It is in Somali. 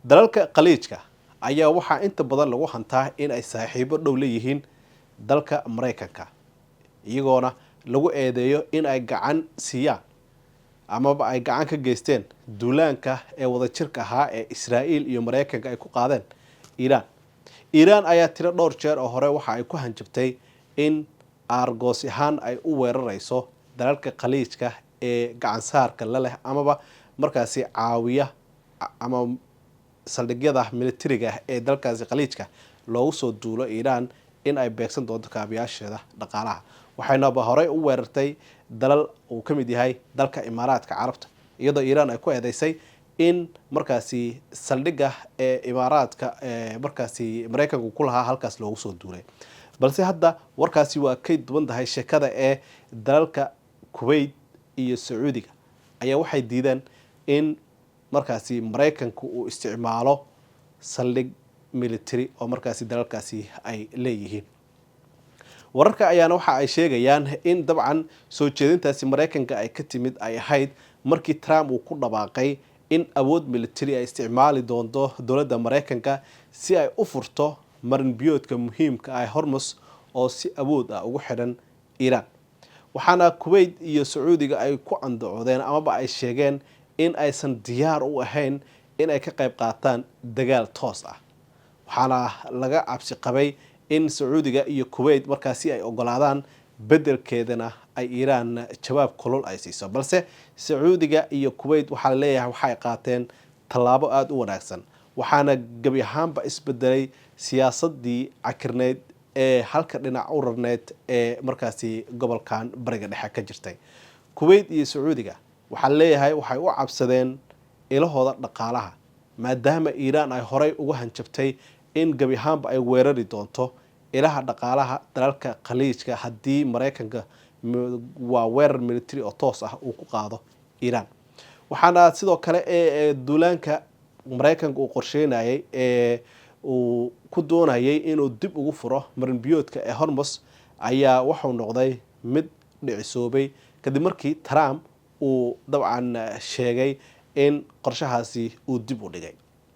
dalalka qaliijka ayaa waxaa inta badan lagu hantaa in ay saaxiibo dhow leeyihiin dalka Mareykanka iyagoona lagu eedeeyo in ay gacan siiyaan amaba ay gacan ka geysteen duulaanka ee wadajirka ahaa ee Israa'iil iyo Mareykanka ay ku qaadeen Iiraan ayaa tiro dhowr jeer oo hore waxa ay ku hanjabtay in aargoos ahaan ay u weerarayso dalalka qaliijka ee gacan saarka la leh amaba markaasi caawiya ama saldhigyada militariga ee dalkaasi qaliijka loogu soo duulo Iiraan in ay beegsan doonto kaabiyaasheeda dhaqaalaha waxayna horey u weerartay dalal uu ka mid yahay dalka Imaaraadka Carabta iyadoo Iiraan ay ku eedeysay in markaasi saldhigga ee Imaaraadka markaasi Mareykanku ku lahaa halkaas loogu soo duulay balse hadda warkaasi waa ka duwan tahay sheekada ee dalalka Kuwait iyo Sacuudiga ayaa waxay diideen in markaasi Mareykanku uu isticmaalo saldhig military oo markaasi dalalkaasi ay leeyihiin wararka ayaana waxa ay sheegayaan in dabcan soo jeedintaasi Mareykanka ay ka timid ay ahayd markii Trump uu ku dhawaaqay in awood military ay isticmaali doonto dowladda Mareykanka si ay u furto marin biyoodka muhiimka ah Hormuz oo si awood ah ugu xidhan Iiraan waxaana Kuwait iyo Sacuudiga ay ku andacoodeen amaba ay sheegeen in aysan diyaar u ahayn in ay ka qayb qaataan dagaal toos ah waxaana laga cabsi qabay in Sacuudiga iyo Kuwait markaasi ay ogolaadaan bedelkeedana ay Iiraan jawaab kulul ay siiso balse Sacuudiga iyo Kuwait waxa la leeyahay waxay qaateen tallaabo aad u wanaagsan waxaana gabi ahaanba isbedelay siyaasadii cakirneed ee halka dhinac u rarneed ee markaasi gobolkan bariga dhexe ka jirtay Kuwait iyo Sacuudiga waxa la leeyahay waxay u cabsadeen ilahooda dhaqaalaha maadaama Iiraan ay horey uga hanjabtay in gabi ahaanba ay weerari doonto ilaha dhaqaalaha dalalka qaliijka haddii Mareykanka waa weerar military oo toos ah uu ku qaado Iiraan waxaana sidoo kale duulaanka Mareykanka uu qorsheynayay uu ku doonayay inuu dib ugu furo marin biyoodka ee Hormuz ayaa wuxuu noqday mid dhicisoobay kadib markii Trump uu dabcan sheegay in qorshahaasi uu dib u dhigay